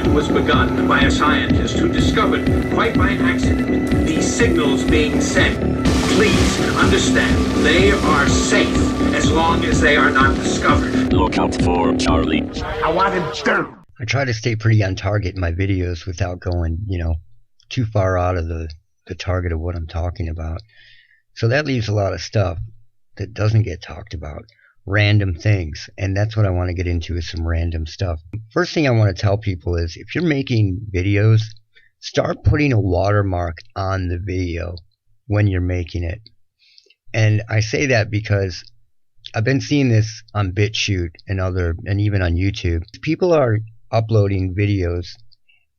Subversion was begun by a scientist who discovered, quite by accident, these signals being sent. Please understand, they are safe as long as they are not discovered. Look out for Charlie. I want him dead. I try to stay pretty on target in my videos without going, too far out of the target of what I'm talking about. So that leaves a lot of stuff that doesn't get talked about. Random things. And that's what I want to get into, is some random stuff. First thing I want to tell people is, if you're making videos, start putting a watermark on the video when you're making it. And I say that because I've been seeing this on BitChute and even on YouTube. People are uploading videos,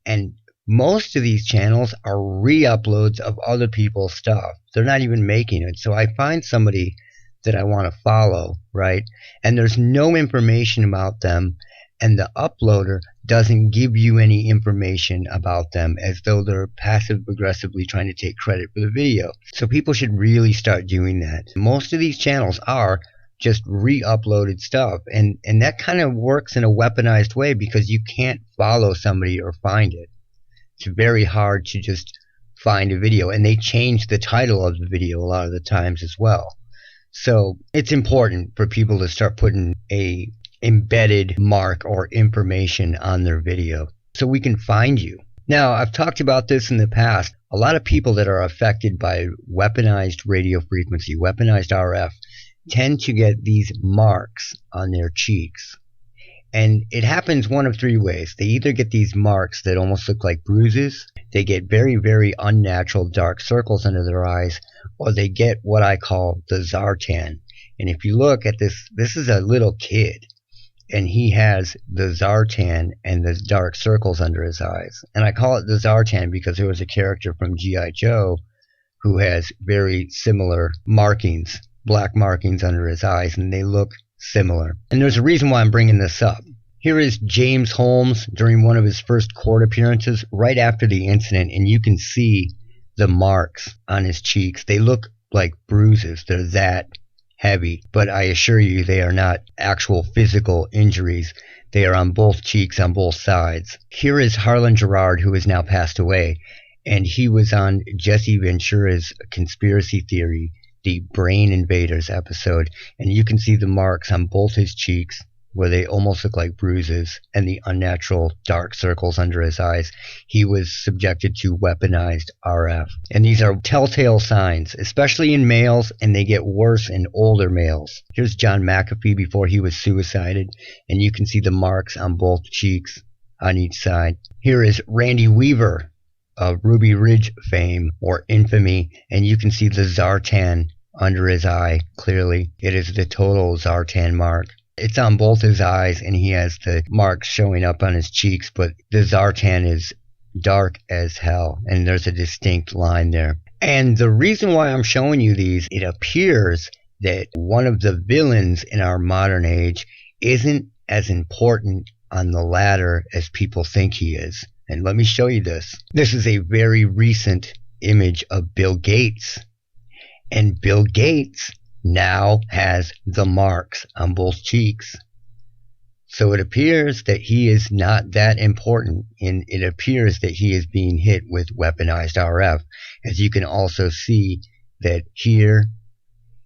and most of these channels are re-uploads of other people's stuff. They're not even making it. So I find somebody that I want to follow, right? And there's no information about them, and the uploader doesn't give you any information about them, as though they're passive-aggressively trying to take credit for the video. So people should really start doing that. Most of these channels are just re-uploaded stuff, and that kind of works in a weaponized way, because you can't follow somebody or find it. It's very hard to just find a video, and they change the title of the video a lot of the times as well. So it's important for people to start putting a embedded mark or information on their video so we can find you. Now, I've talked about this in the past. A lot of people that are affected by weaponized radio frequency, weaponized RF, tend to get these marks on their cheeks. And it happens one of three ways. They either get these marks that almost look like bruises, they get very, very unnatural dark circles under their eyes, or they get what I call the Zartan. And if you look at this, this is a little kid, and he has the Zartan and the dark circles under his eyes. And I call it the Zartan because there was a character from G.I. Joe who has very similar markings, black markings under his eyes, and they look similar. And there's a reason why I'm bringing this up. Here is James Holmes during one of his first court appearances right after the incident, and you can see the marks on his cheeks. They look like bruises. They're that heavy, but I assure you they are not actual physical injuries. They are on both cheeks, on both sides. Here is Harlan Gerard, who has now passed away, and he was on Jesse Ventura's conspiracy theory, the Brain Invaders episode, and you can see the marks on both his cheeks where they almost look like bruises, and the unnatural dark circles under his eyes. He was subjected to weaponized RF. And these are telltale signs, especially in males, and they get worse in older males. Here's John McAfee before he was suicided, and you can see the marks on both cheeks on each side. Here is Randy Weaver of Ruby Ridge fame or infamy, and you can see the Zartan under his eye clearly. It is the total Zartan mark. It's on both his eyes, and he has the marks showing up on his cheeks, but the Zartan is dark as hell, and there's a distinct line there. And the reason why I'm showing you these, it appears that one of the villains in our modern age isn't as important on the ladder as people think he is. And let me show you this. This is a very recent image of Bill Gates. And Bill Gates now has the marks on both cheeks. So it appears that he is not that important, and it appears that he is being hit with weaponized RF. As you can also see that here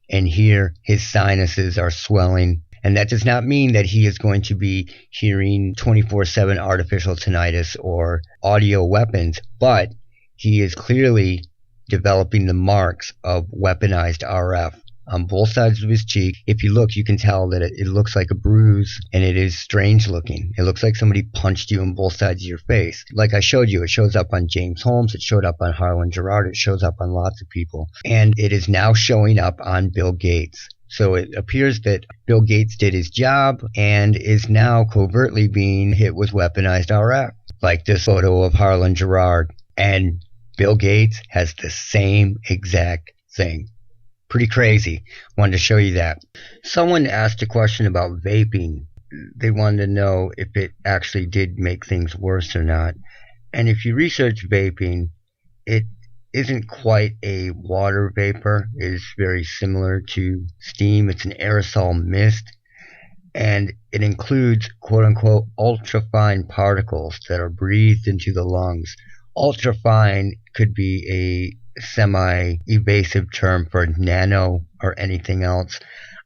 and here his sinuses are swelling. And that does not mean that he is going to be hearing 24/7 artificial tinnitus or audio weapons, but he is clearly developing the marks of weaponized RF on both sides of his cheek. If you look, you can tell that it looks like a bruise, and it is strange looking. It looks like somebody punched you on both sides of your face. Like I showed you, it shows up on James Holmes, it showed up on Harlan Gerard, it shows up on lots of people. And it is now showing up on Bill Gates. So it appears that Bill Gates did his job and is now covertly being hit with weaponized RF. Like this photo of Harlan Gerard. And Bill Gates has the same exact thing. Pretty crazy. Wanted to show you that. Someone asked a question about vaping. They wanted to know if it actually did make things worse or not. And if you research vaping, it isn't quite a water vapor. It is very similar to steam. It's an aerosol mist. And it includes quote-unquote ultrafine particles that are breathed into the lungs. Ultrafine could be a semi-evasive term for nano or anything else.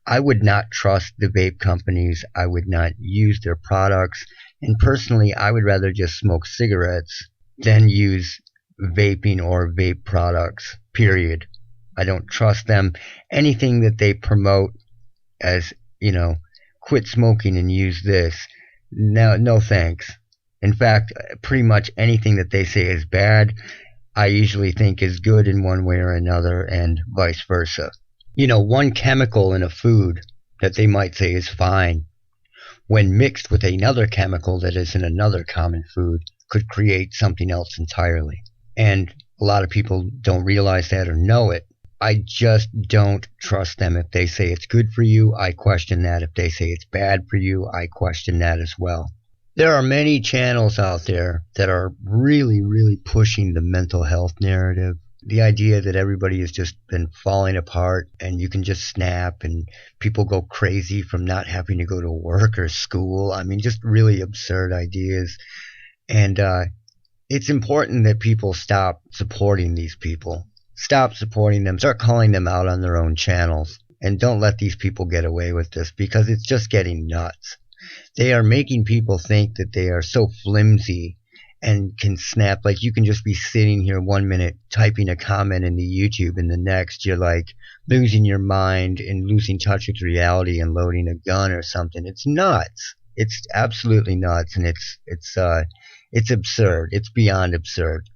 I would not trust the vape companies. I would not use their products. And personally, I would rather just smoke cigarettes than use vaping or vape products, period. I don't trust them. Anything that they promote as, quit smoking and use this, no thanks. In fact, pretty much anything that they say is bad, I usually think is good in one way or another, and vice versa. One chemical in a food that they might say is fine, when mixed with another chemical that is in another common food, could create something else entirely. And a lot of people don't realize that or know it. I just don't trust them. If they say it's good for you, I question that. If they say it's bad for you, I question that as well. There are many channels out there that are really, really pushing the mental health narrative. The idea that everybody has just been falling apart and you can just snap and people go crazy from not having to go to work or school. I mean, just really absurd ideas. And it's important that people stop supporting these people. Stop supporting them. Start calling them out on their own channels. And don't let these people get away with this, because it's just getting nuts. They are making people think that they are so flimsy and can snap. Like, you can just be sitting here 1 minute typing a comment in the YouTube, and the next you're like losing your mind and losing touch with reality and loading a gun or something. It's nuts. It's absolutely nuts, and it's absurd. It's beyond absurd.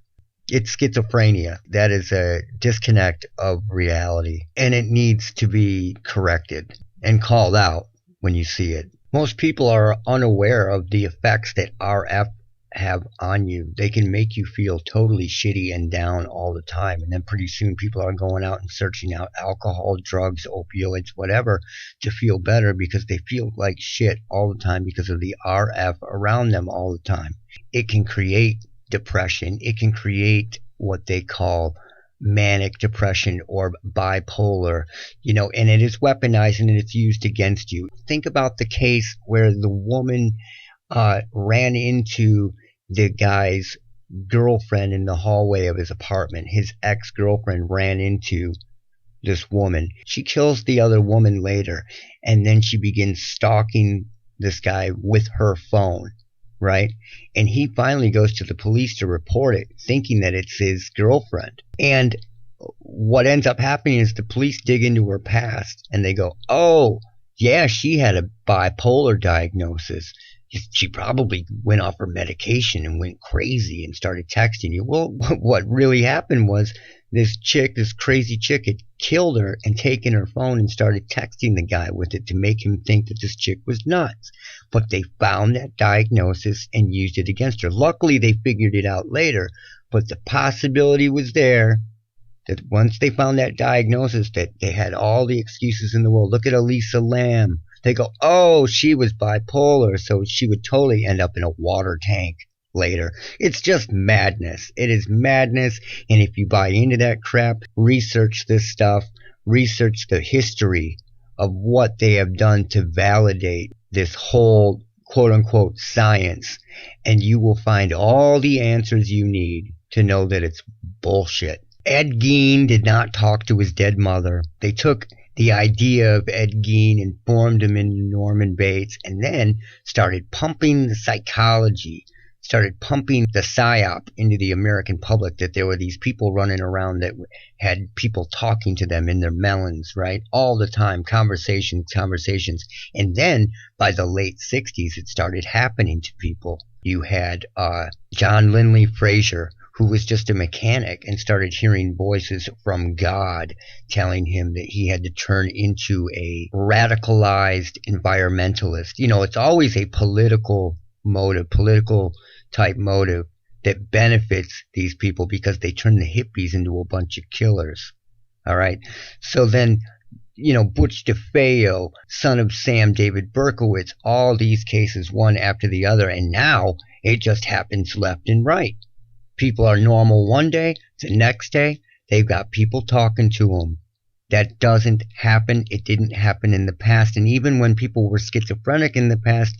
It's schizophrenia. That is a disconnect of reality, and it needs to be corrected and called out when you see it. Most people are unaware of the effects that RF have on you. They can make you feel totally shitty and down all the time, and then pretty soon people are going out and searching out alcohol, drugs, opioids, whatever, to feel better, because they feel like shit all the time because of the RF around them all the time. It can create depression. It can create what they call manic depression or bipolar, and it is weaponized and it's used against you. Think about the case where the woman ran into the guy's girlfriend in the hallway of his apartment. His ex-girlfriend ran into this woman. She kills the other woman later, and then she begins stalking this guy with her phone, right? And he finally goes to the police to report it, thinking that it's his girlfriend. And what ends up happening is the police dig into her past, and they go, oh, yeah, she had a bipolar diagnosis. She probably went off her medication and went crazy and started texting you. Well, what really happened was this crazy chick had killed her and taken her phone and started texting the guy with it to make him think that this chick was nuts. But they found that diagnosis and used it against her. Luckily, they figured it out later, but the possibility was there that once they found that diagnosis, that they had all the excuses in the world. Look at Elisa Lam. They go, oh, she was bipolar, so she would totally end up in a water tank later. It's just madness. It is madness. And if you buy into that crap, research this stuff. Research the history of what they have done to validate this whole quote-unquote science. And you will find all the answers you need to know that it's bullshit. Ed Gein did not talk to his dead mother. They took the idea of Ed Gein and formed him into Norman Bates, and then started pumping the psychology, started pumping the psyop into the American public, that there were these people running around that had people talking to them in their melons, right? All the time, conversations. And then by the late 60s, it started happening to people. You had John Linley Frazier, who was just a mechanic and started hearing voices from God telling him that he had to turn into a radicalized environmentalist. It's always a political type motive that benefits these people, because they turn the hippies into a bunch of killers. All right. So then, Butch DeFeo, son of Sam David Berkowitz, all these cases, one after the other. And now it just happens left and right. People are normal one day, the next day, they've got people talking to them. That doesn't happen. It didn't happen in the past. And even when people were schizophrenic in the past,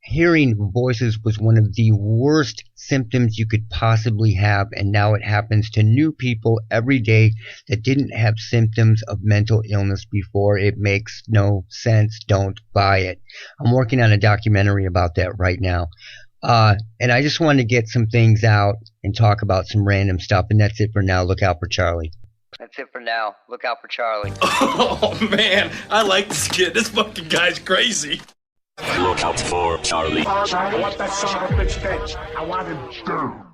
hearing voices was one of the worst symptoms you could possibly have. And now it happens to new people every day that didn't have symptoms of mental illness before. It makes no sense. Don't buy it. I'm working on a documentary about that right now. And I just wanted to get some things out and talk about some random stuff. And that's it for now. Look out for Charlie. That's it for now. Look out for Charlie. Oh, man. I like this kid. This fucking guy's crazy. Look out for Charlie. I want that son of a bitch dead. I want him dead.